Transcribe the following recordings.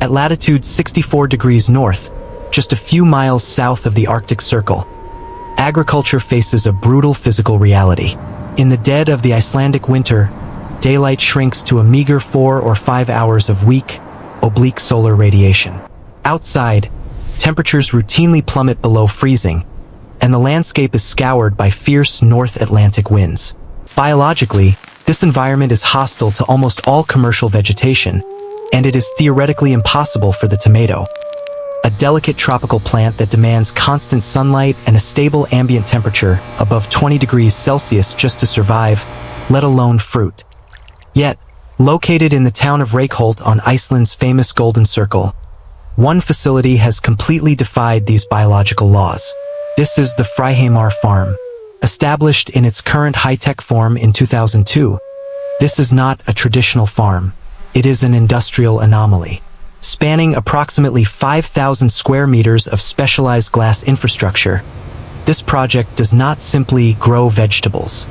At latitude 64 degrees north, just a few miles south of the Arctic Circle, agriculture faces a brutal physical reality. In the dead of the Icelandic winter, daylight shrinks to a meager 4 or 5 hours of weak, oblique solar radiation. Outside, temperatures routinely plummet below freezing, and the landscape is scoured by fierce North Atlantic winds. Biologically, this environment is hostile to almost all commercial vegetation, and it is theoretically impossible for the tomato, a delicate tropical plant that demands constant sunlight and a stable ambient temperature above 20 degrees Celsius just to survive, let alone fruit. Yet, located in the town of Reykholt on Iceland's famous Golden Circle, one facility has completely defied these biological laws. This is the Friðheimar Farm. Established in its current high-tech form in 2002, this is not a traditional farm. It is an industrial anomaly. Spanning approximately 5,000 square meters of specialized glass infrastructure, this project does not simply grow vegetables.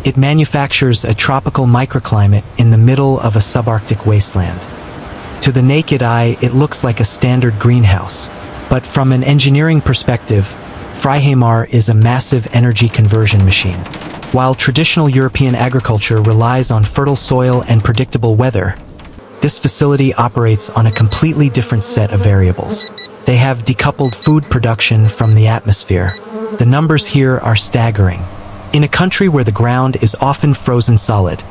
It manufactures a tropical microclimate in the middle of a subarctic wasteland. To the naked eye, it looks like a standard greenhouse. But from an engineering perspective, Friðheimar is a massive energy conversion machine. While traditional European agriculture relies on fertile soil and predictable weather, this facility operates on a completely different set of variables. They have decoupled food production from the atmosphere. The numbers here are staggering. In a country where the ground is often frozen solid,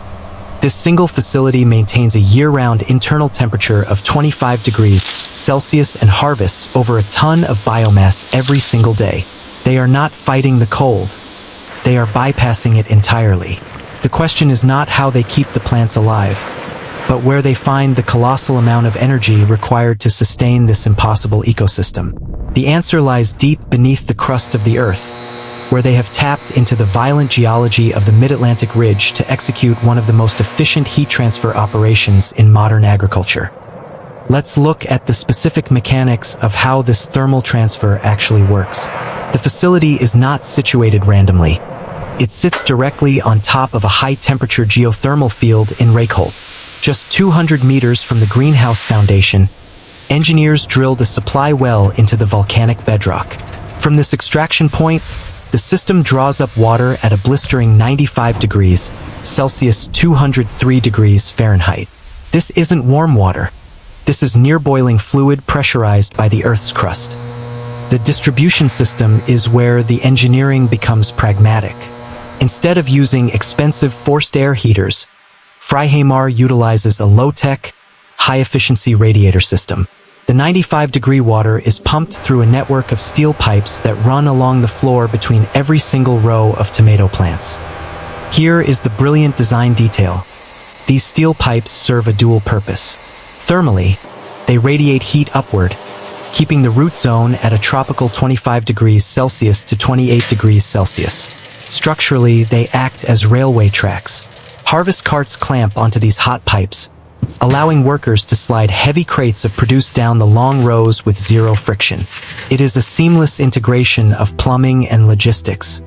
this single facility maintains a year-round internal temperature of 25 degrees Celsius and harvests over a ton of biomass every single day. They are not fighting the cold. They are bypassing it entirely. The question is not how they keep the plants alive, but where they find the colossal amount of energy required to sustain this impossible ecosystem. The answer lies deep beneath the crust of the Earth, where they have tapped into the violent geology of the Mid-Atlantic Ridge to execute one of the most efficient heat transfer operations in modern agriculture. Let's look at the specific mechanics of how this thermal transfer actually works. The facility is not situated randomly. It sits directly on top of a high-temperature geothermal field in Reykholt. Just 200 meters from the greenhouse foundation, engineers drilled a supply well into the volcanic bedrock. From this extraction point, the system draws up water at a blistering 95 degrees Celsius, 203 degrees Fahrenheit. This isn't warm water. This is near-boiling fluid pressurized by the Earth's crust. The distribution system is where the engineering becomes pragmatic. Instead of using expensive forced air heaters, Friðheimar utilizes a low-tech, high-efficiency radiator system. The 95-degree water is pumped through a network of steel pipes that run along the floor between every single row of tomato plants. Here is the brilliant design detail. These steel pipes serve a dual purpose. Thermally, they radiate heat upward, keeping the root zone at a tropical 25 degrees Celsius to 28 degrees Celsius. Structurally, they act as railway tracks. Harvest carts clamp onto these hot pipes, allowing workers to slide heavy crates of produce down the long rows with zero friction. It is a seamless integration of plumbing and logistics.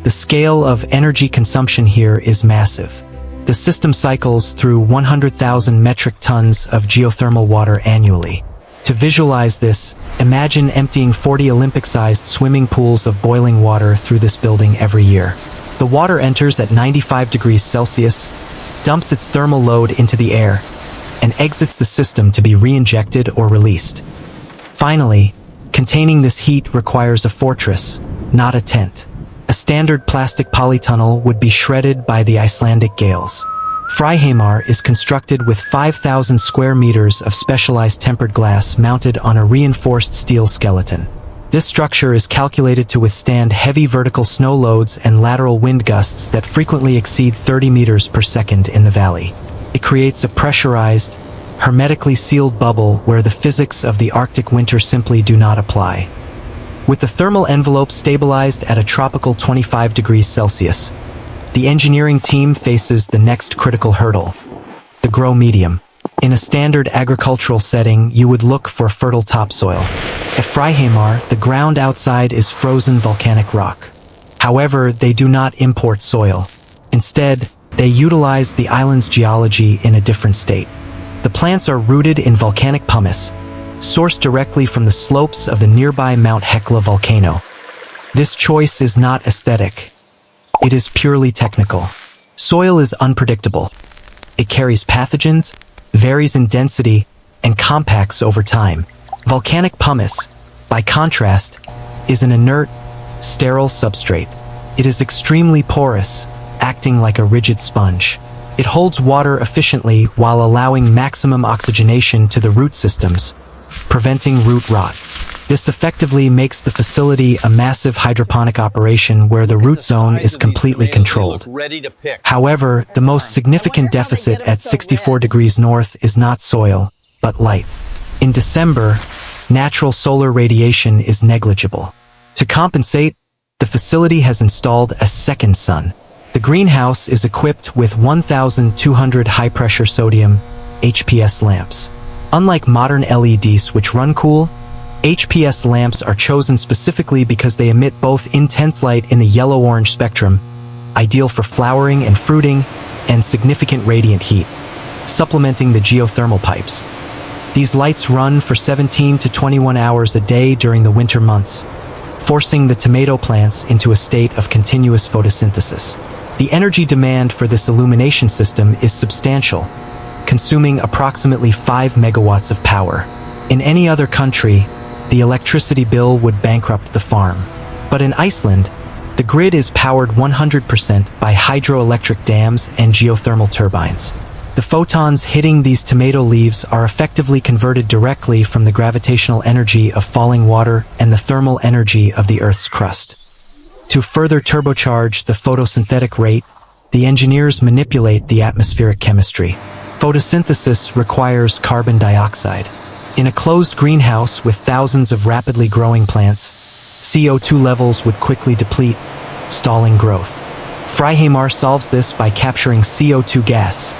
The scale of energy consumption here is massive. The system cycles through 100,000 metric tons of geothermal water annually. To visualize this, imagine emptying 40 Olympic-sized swimming pools of boiling water through this building every year. The water enters at 95 degrees Celsius, dumps its thermal load into the air, and exits the system to be re-injected or released. Finally, containing this heat requires a fortress, not a tent. A standard plastic polytunnel would be shredded by the Icelandic gales. Friðheimar is constructed with 5,000 square meters of specialized tempered glass mounted on a reinforced steel skeleton. This structure is calculated to withstand heavy vertical snow loads and lateral wind gusts that frequently exceed 30 meters per second in the valley. It creates a pressurized, hermetically sealed bubble where the physics of the Arctic winter simply do not apply. With the thermal envelope stabilized at a tropical 25 degrees Celsius, the engineering team faces the next critical hurdle: the grow medium. In a standard agricultural setting, you would look for fertile topsoil. At Friðheimar, the ground outside is frozen volcanic rock. However, they do not import soil. Instead, they utilize the island's geology in a different state. The plants are rooted in volcanic pumice, sourced directly from the slopes of the nearby Mount Hekla volcano. This choice is not aesthetic. It is purely technical. Soil is unpredictable. It carries pathogens, varies in density, and compacts over time. Volcanic pumice, by contrast, is an inert, sterile substrate. It is extremely porous, acting like a rigid sponge. It holds water efficiently while allowing maximum oxygenation to the root systems, preventing root rot. This effectively makes the facility a massive hydroponic operation where the root zone is completely controlled. However, the most significant deficit at 64 degrees north is not soil, but light. In December, natural solar radiation is negligible. To compensate, the facility has installed a second sun. The greenhouse is equipped with 1,200 high-pressure sodium HPS lamps. Unlike modern LEDs which run cool, HPS lamps are chosen specifically because they emit both intense light in the yellow-orange spectrum, ideal for flowering and fruiting, and significant radiant heat, supplementing the geothermal pipes. These lights run for 17 to 21 hours a day during the winter months, forcing the tomato plants into a state of continuous photosynthesis. The energy demand for this illumination system is substantial, consuming approximately 5 megawatts of power. In any other country, the electricity bill would bankrupt the farm. But in Iceland, the grid is powered 100% by hydroelectric dams and geothermal turbines. The photons hitting these tomato leaves are effectively converted directly from the gravitational energy of falling water and the thermal energy of the Earth's crust. To further turbocharge the photosynthetic rate, the engineers manipulate the atmospheric chemistry. Photosynthesis requires carbon dioxide. In a closed greenhouse with thousands of rapidly growing plants, CO2 levels would quickly deplete, stalling growth. Friðheimar solves this by capturing CO2 gas,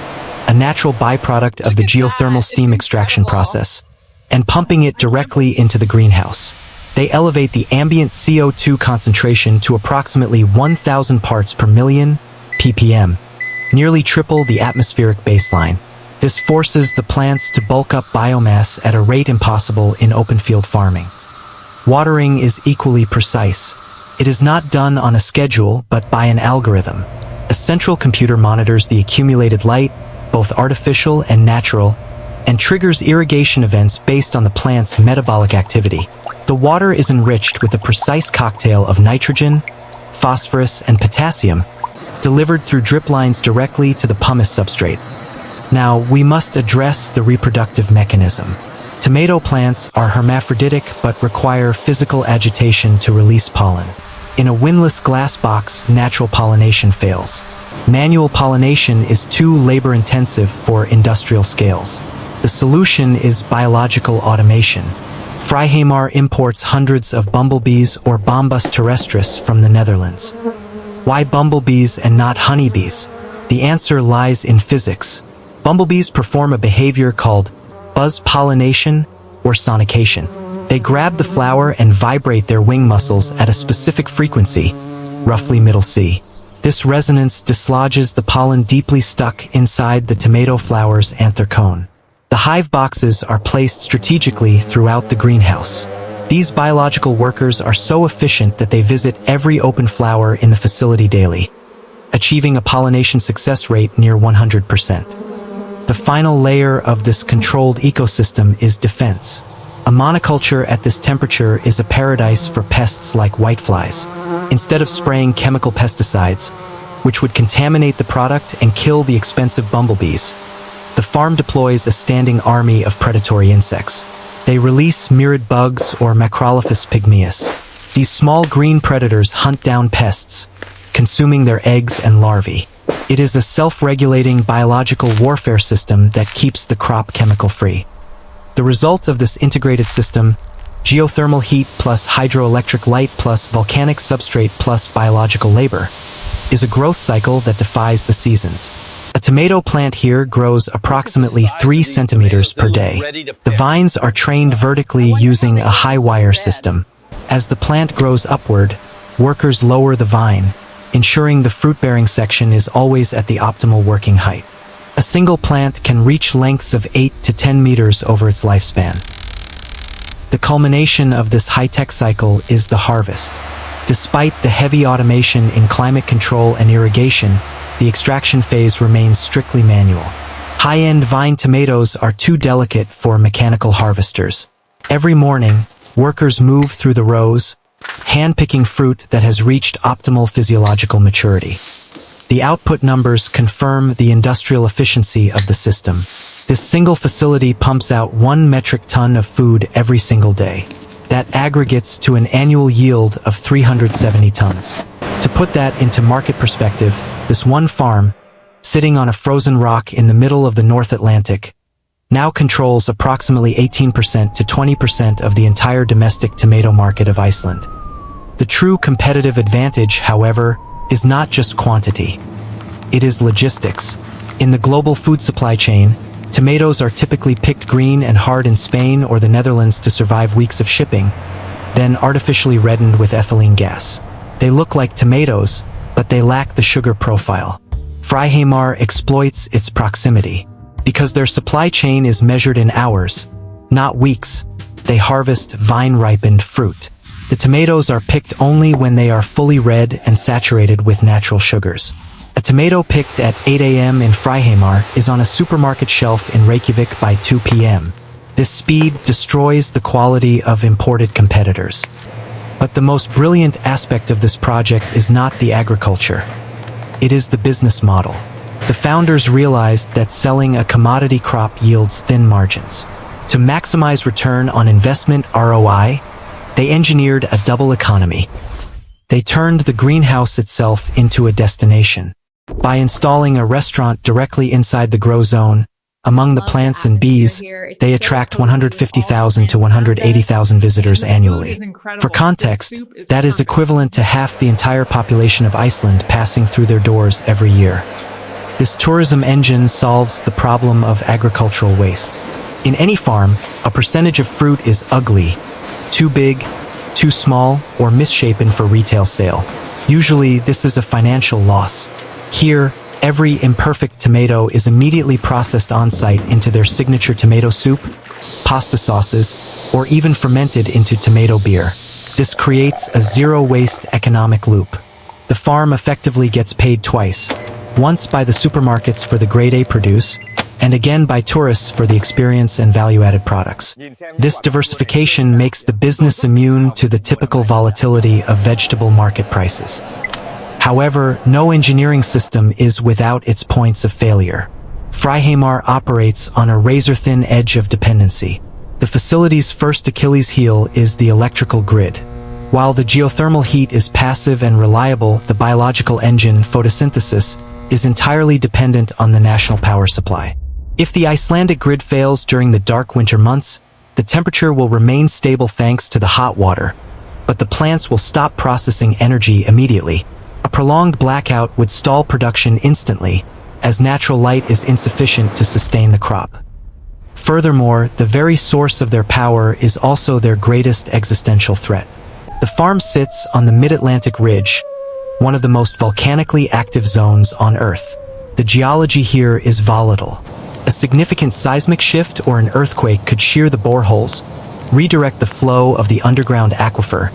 a natural byproduct of the geothermal steam extraction process, and pumping it directly into the greenhouse. They elevate the ambient CO2 concentration to approximately 1,000 parts per million, ppm, nearly triple the atmospheric baseline. This forces the plants to bulk up biomass at a rate impossible in open field farming. Watering is equally precise. It is not done on a schedule, but by an algorithm. A central computer monitors the accumulated light, both artificial and natural, and triggers irrigation events based on the plant's metabolic activity. The water is enriched with a precise cocktail of nitrogen, phosphorus, and potassium, delivered through drip lines directly to the pumice substrate. Now, we must address the reproductive mechanism. Tomato plants are hermaphroditic but require physical agitation to release pollen. In a windless glass box, natural pollination fails. Manual pollination is too labor-intensive for industrial scales. The solution is biological automation. Friðheimar imports hundreds of bumblebees or Bombus terrestris from the Netherlands. Why bumblebees and not honeybees? The answer lies in physics. Bumblebees perform a behavior called buzz pollination or sonication. They grab the flower and vibrate their wing muscles at a specific frequency, roughly middle C. This resonance dislodges the pollen deeply stuck inside the tomato flower's anther cone. The hive boxes are placed strategically throughout the greenhouse. These biological workers are so efficient that they visit every open flower in the facility daily, achieving a pollination success rate near 100%. The final layer of this controlled ecosystem is defense. A monoculture at this temperature is a paradise for pests like whiteflies. Instead of spraying chemical pesticides, which would contaminate the product and kill the expensive bumblebees, the farm deploys a standing army of predatory insects. They release mirid bugs or Macrolophus pygmaeus. These small green predators hunt down pests, consuming their eggs and larvae. It is a self-regulating biological warfare system that keeps the crop chemical-free. The result of this integrated system, geothermal heat plus hydroelectric light plus volcanic substrate plus biological labor, is a growth cycle that defies the seasons. A tomato plant here grows approximately 3 centimeters per day. The vines are trained vertically using a high wire system. As the plant grows upward, workers lower the vine, ensuring the fruit-bearing section is always at the optimal working height. A single plant can reach lengths of 8 to 10 meters over its lifespan. The culmination of this high-tech cycle is the harvest. Despite the heavy automation in climate control and irrigation, the extraction phase remains strictly manual. High-end vine tomatoes are too delicate for mechanical harvesters. Every morning, workers move through the rows, hand-picking fruit that has reached optimal physiological maturity. The output numbers confirm the industrial efficiency of the system. This single facility pumps out 1 metric ton of food every single day. That aggregates to an annual yield of 370 tons. To put that into market perspective, this one farm, sitting on a frozen rock in the middle of the North Atlantic, now controls approximately 18% to 20% of the entire domestic tomato market of Iceland. The true competitive advantage, however, is not just quantity. It is logistics. In the global food supply chain, tomatoes are typically picked green and hard in Spain or the Netherlands to survive weeks of shipping, then artificially reddened with ethylene gas. They look like tomatoes, but they lack the sugar profile. Friðheimar exploits its proximity. Because their supply chain is measured in hours, not weeks, they harvest vine-ripened fruit. The tomatoes are picked only when they are fully red and saturated with natural sugars. A tomato picked at 8 a.m. in Friðheimar is on a supermarket shelf in Reykjavik by 2 p.m. This speed destroys the quality of imported competitors. But the most brilliant aspect of this project is not the agriculture. It is the business model. The founders realized that selling a commodity crop yields thin margins. To maximize return on investment (ROI), they engineered a double economy. They turned the greenhouse itself into a destination. By installing a restaurant directly inside the grow zone, among the plants and bees, they attract 150,000 to 180,000 visitors annually. For context, that is equivalent to half the entire population of Iceland passing through their doors every year. This tourism engine solves the problem of agricultural waste. In any farm, a percentage of fruit is ugly, too big, too small, or misshapen for retail sale. Usually, this is a financial loss. Here, every imperfect tomato is immediately processed on-site into their signature tomato soup, pasta sauces, or even fermented into tomato beer. This creates a zero-waste economic loop. The farm effectively gets paid twice, once by the supermarkets for the grade A produce, and again by tourists for the experience and value-added products. This diversification makes the business immune to the typical volatility of vegetable market prices. However, no engineering system is without its points of failure. Friðheimar operates on a razor-thin edge of dependency. The facility's first Achilles heel is the electrical grid. While the geothermal heat is passive and reliable, the biological engine, photosynthesis, is entirely dependent on the national power supply. If the Icelandic grid fails during the dark winter months, the temperature will remain stable thanks to the hot water, but the plants will stop processing energy immediately. A prolonged blackout would stall production instantly, as natural light is insufficient to sustain the crop. Furthermore, the very source of their power is also their greatest existential threat. The farm sits on the mid-Atlantic ridge, one of the most volcanically active zones on Earth. The geology here is volatile. A significant seismic shift or an earthquake could shear the boreholes, redirect the flow of the underground aquifer,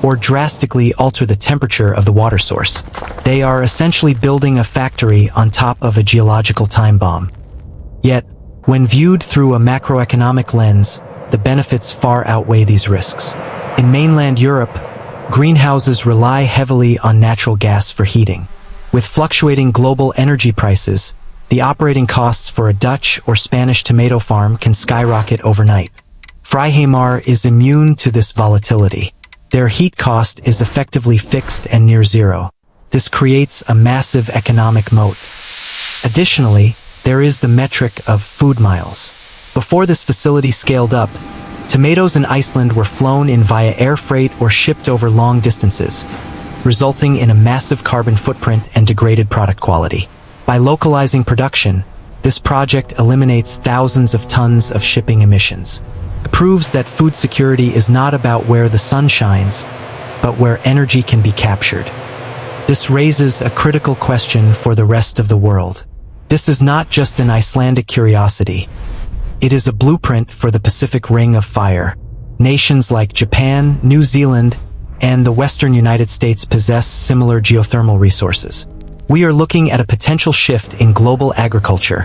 or drastically alter the temperature of the water source. They are essentially building a factory on top of a geological time bomb. Yet, when viewed through a macroeconomic lens, the benefits far outweigh these risks. In mainland Europe, greenhouses rely heavily on natural gas for heating. With fluctuating global energy prices, the operating costs for a Dutch or Spanish tomato farm can skyrocket overnight. Friðheimar is immune to this volatility. Their heat cost is effectively fixed and near zero. This creates a massive economic moat. Additionally, there is the metric of food miles. Before this facility scaled up, tomatoes in Iceland were flown in via air freight or shipped over long distances, resulting in a massive carbon footprint and degraded product quality. By localizing production, this project eliminates thousands of tons of shipping emissions. It proves that food security is not about where the sun shines, but where energy can be captured. This raises a critical question for the rest of the world. This is not just an Icelandic curiosity. It is a blueprint for the Pacific Ring of Fire. Nations like Japan, New Zealand, and the western United States possess similar geothermal resources. We are looking at a potential shift in global agriculture,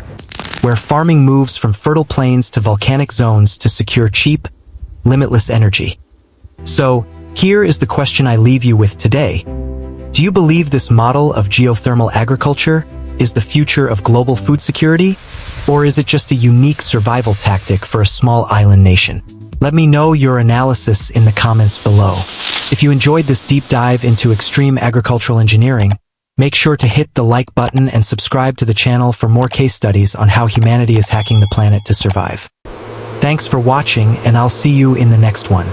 where farming moves from fertile plains to volcanic zones to secure cheap, limitless energy. So, here is the question I leave you with today. Do you believe this model of geothermal agriculture is the future of global food security? Or is it just a unique survival tactic for a small island nation? Let me know your analysis in the comments below. If you enjoyed this deep dive into extreme agricultural engineering, make sure to hit the like button and subscribe to the channel for more case studies on how humanity is hacking the planet to survive. Thanks for watching, and I'll see you in the next one.